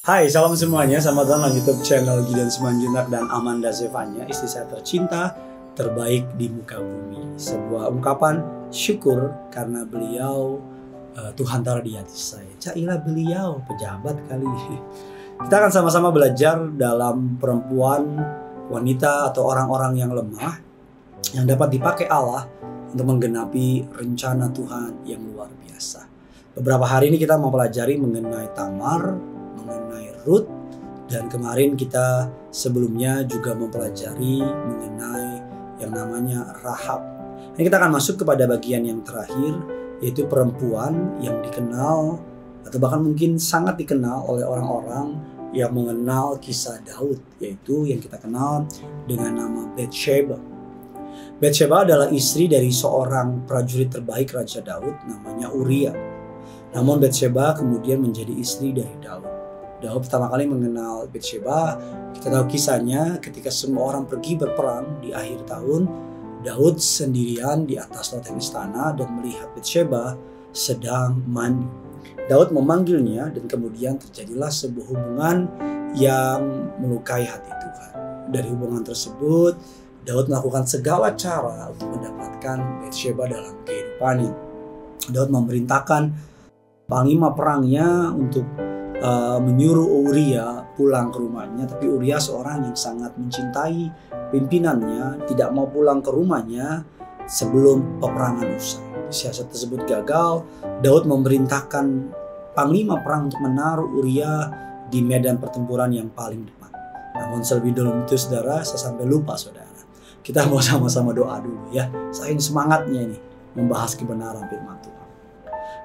Hai, salam semuanya. Selamat datang di YouTube channel Gideon Simanjuntak dan Amanda Zevanya, istri saya tercinta, terbaik di muka bumi. Sebuah ungkapan syukur karena beliau Tuhan taruh di hati saya. Cailah beliau, pejabat kali. Kita akan sama-sama belajar dalam perempuan, wanita atau orang-orang yang lemah yang dapat dipakai Allah untuk menggenapi rencana Tuhan yang luar biasa. Beberapa hari ini kita mempelajari mengenai Tamar, mengenai Ruth, dan kemarin kita sebelumnya juga mempelajari mengenai yang namanya Rahab. Ini kita akan masuk kepada bagian yang terakhir, yaitu perempuan yang dikenal atau bahkan mungkin sangat dikenal oleh orang-orang yang mengenal kisah Daud, yaitu yang kita kenal dengan nama Bathsheba. Bathsheba adalah istri dari seorang prajurit terbaik Raja Daud namanya Uria. Namun Bathsheba kemudian menjadi istri dari Daud. Daud pertama kali mengenal Bathsheba, kita tahu kisahnya ketika semua orang pergi berperang di akhir tahun. Daud sendirian di atas loteng istana dan melihat Bathsheba sedang mandi. Daud memanggilnya dan kemudian terjadilah sebuah hubungan yang melukai hati Tuhan. Dari hubungan tersebut, Daud melakukan segala cara untuk mendapatkan Bathsheba dalam kehidupannya. Daud memerintahkan panglima perangnya untuk menyuruh Uria pulang ke rumahnya, tapi Uria seorang yang sangat mencintai pimpinannya, tidak mau pulang ke rumahnya sebelum peperangan usai. Siasat tersebut gagal. Daud memerintahkan panglima perang untuk menaruh Uria di medan pertempuran yang paling depan. Namun selebih dahulu itu saudara, saya sampai lupa saudara. Kita mau sama-sama doa dulu ya. Saking semangatnya ini membahas kebenaran firman Tuhan.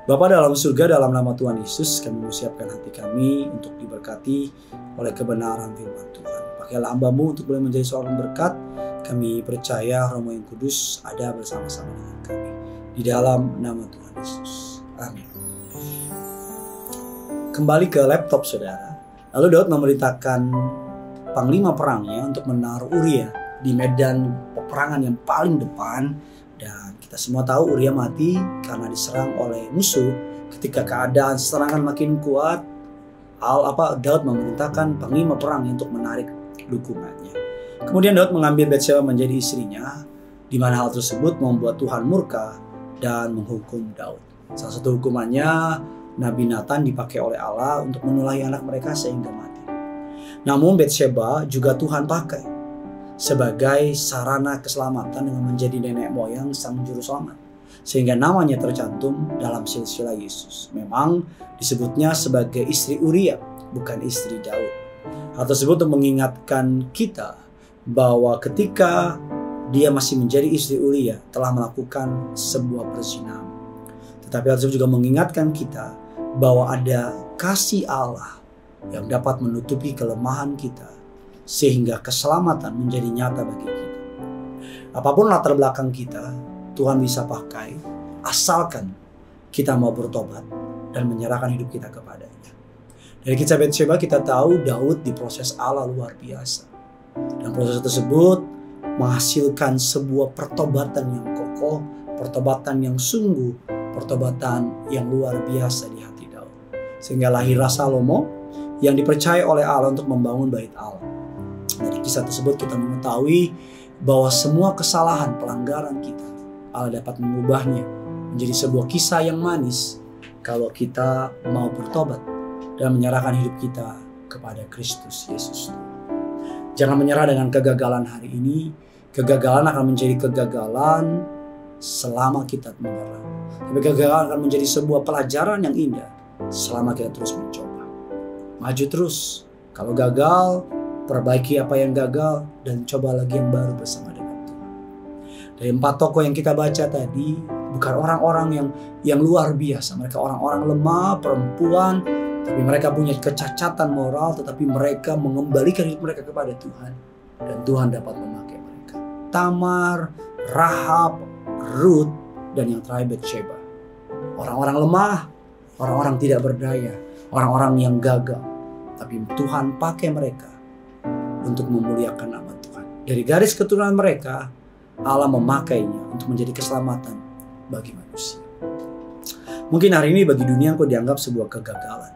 Bapa dalam surga, dalam nama Tuhan Yesus, kami menyiapkan hati kami untuk diberkati oleh kebenaran firman Tuhan. Pakailah hamba-Mu untuk boleh menjadi seorang berkat. Kami percaya Roh yang Kudus ada bersama-sama dengan kami. Di dalam nama Tuhan Yesus. Amin. Kembali ke laptop saudara. Lalu Daud memerintahkan panglima perangnya untuk menaruh Uria di medan peperangan yang paling depan. Dan kita semua tahu Uria mati karena diserang oleh musuh. Ketika keadaan serangan makin kuat, Daud memerintahkan panglima perang untuk menarik dukungannya. Kemudian Daud mengambil Bathsheba menjadi istrinya, di mana hal tersebut membuat Tuhan murka dan menghukum Daud. Salah satu hukumannya, Nabi Nathan dipakai oleh Allah untuk menulahi anak mereka sehingga mati. Namun Bathsheba juga Tuhan pakai sebagai sarana keselamatan dengan menjadi nenek moyang sang juru selamat, sehingga namanya tercantum dalam silsilah Yesus. Memang disebutnya sebagai istri Uria, bukan istri Daud. Hal tersebut untuk mengingatkan kita bahwa ketika dia masih menjadi istri Uria telah melakukan sebuah perzinahan. Tetapi hal tersebut juga mengingatkan kita bahwa ada kasih Allah yang dapat menutupi kelemahan kita, sehingga keselamatan menjadi nyata bagi kita. Apapun latar belakang kita, Tuhan bisa pakai asalkan kita mau bertobat dan menyerahkan hidup kita kepadanya. Dari kisah Bathsheba kita tahu Daud diproses Allah luar biasa. Dan proses tersebut menghasilkan sebuah pertobatan yang kokoh, pertobatan yang sungguh, pertobatan yang luar biasa di hati Daud. Sehingga lahirlah Salomo yang dipercaya oleh Allah untuk membangun bait Allah. Dari kisah tersebut kita mengetahui bahwa semua kesalahan pelanggaran kita, Allah dapat mengubahnya menjadi sebuah kisah yang manis kalau kita mau bertobat dan menyerahkan hidup kita kepada Kristus Yesus. Jangan menyerah dengan kegagalan hari ini. Kegagalan akan menjadi kegagalan selama kita menyerah. Tapi kegagalan akan menjadi sebuah pelajaran yang indah selama kita terus mencoba. Maju terus. Kalau gagal, perbaiki apa yang gagal dan coba lagi yang baru bersama dengan Tuhan. Dari 4 tokoh yang kita baca tadi, bukan orang-orang yang luar biasa. Mereka orang-orang lemah, perempuan, tapi mereka punya kecacatan moral, tetapi mereka mengembalikan hidup mereka kepada Tuhan. Dan Tuhan dapat memakai mereka. Tamar, Rahab, Ruth, dan yang terakhir Bathsheba. Orang-orang lemah, orang-orang tidak berdaya, orang-orang yang gagal. Tapi Tuhan pakai mereka untuk memuliakan nama Tuhan. Dari garis keturunan mereka, Allah memakainya untuk menjadi keselamatan bagi manusia. Mungkin hari ini bagi dunia engkau dianggap sebuah kegagalan.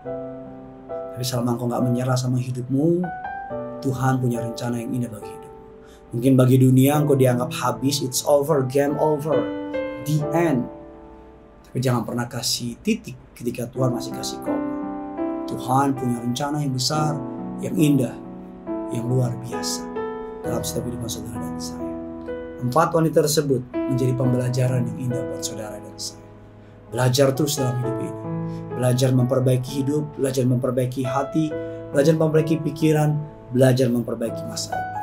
Tapi Tapi selama engkau gak menyerah sama hidupmu, Tuhan punya rencana yang indah bagi hidup. Mungkin bagi dunia engkau dianggap habis, it's over, game over, the end. Tapi jangan pernah kasih titik ketika Tuhan masih kasih koma. Tuhan punya rencana yang besar, yang indah, yang luar biasa dalam setiap hidup saudara dan saya. 4 wanita tersebut menjadi pembelajaran yang indah buat saudara dan saya. Belajar terus dalam hidup ini. Belajar memperbaiki hidup, belajar memperbaiki hati, belajar memperbaiki pikiran, belajar memperbaiki masa depan.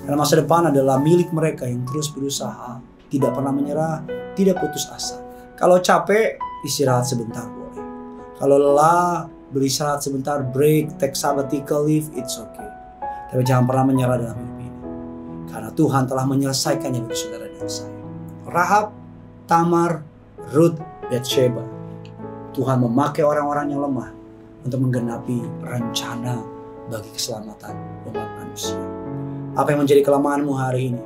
Karena masa depan adalah milik mereka yang terus berusaha, tidak pernah menyerah, tidak putus asa. Kalau capek, istirahat sebentar boleh. Kalau lelah, beristirahat sebentar, break, take sabbatical leave, it's okay. Tapi jangan pernah menyerah dalam hidup ini. Karena Tuhan telah menyelesaikannya bagi saudara dan saya. Rahab, Tamar, Ruth, Bathsheba. Tuhan memakai orang-orang yang lemah untuk menggenapi rencana bagi keselamatan umat manusia. Apa yang menjadi kelemahanmu hari ini,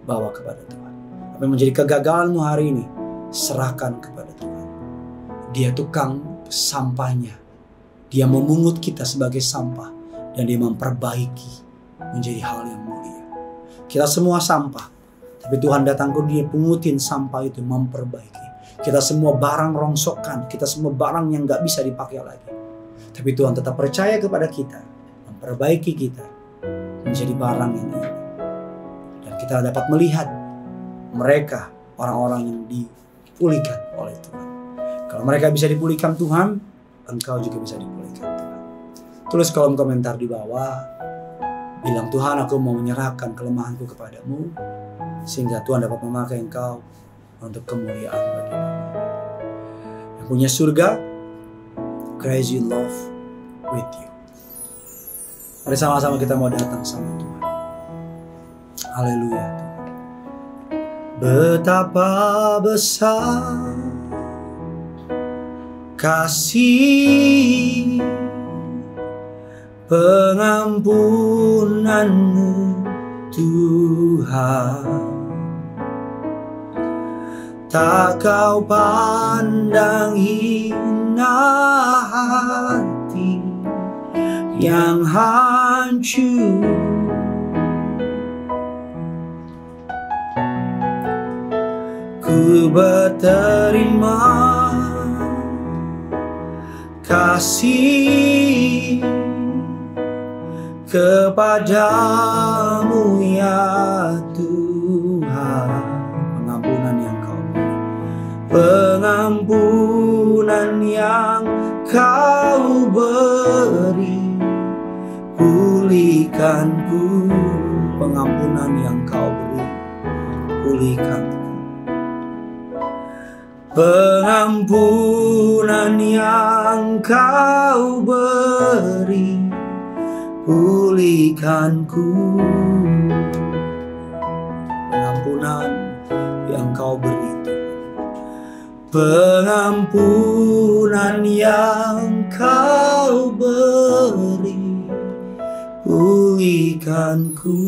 bawa kepada Tuhan. Apa yang menjadi kegagalanmu hari ini, serahkan kepada Tuhan. Dia tukang sampahnya. Dia memungut kita sebagai sampah dan dia memperbaiki menjadi hal yang mulia. Kita semua sampah, tapi Tuhan datang ke dia pungutin sampah itu, memperbaiki. Kita semua barang rongsokan, kita semua barang yang gak bisa dipakai lagi. Tapi Tuhan tetap percaya kepada kita, memperbaiki kita menjadi barang yang indah. Dan kita dapat melihat mereka, orang-orang yang dipulihkan oleh Tuhan. Kalau mereka bisa dipulihkan Tuhan, engkau juga bisa dipulihkan Tuhan. Tulis kolom komentar di bawah, bilang Tuhan aku mau menyerahkan kelemahanku kepadamu, sehingga Tuhan dapat memakai engkau untuk kemuliaan bagi nama. Yang punya surga, crazy love with you. Mari sama-sama kita mau datang sama Tuhan. Haleluya. Betapa besar kasih pengampunanmu Tuhan. Tak kau pandang hina hati yang hancur. Ku berterima kasih kepadamu ya Tuhan. Pengampunan yang kau beri, pengampunan yang kau beri, pulihkanku. Pengampunan yang kau beri, pulihkanku. Pengampunan yang kau beri, pulihkanku. Pengampunan yang kau beri, pengampunan yang kau beri, pulihkanku.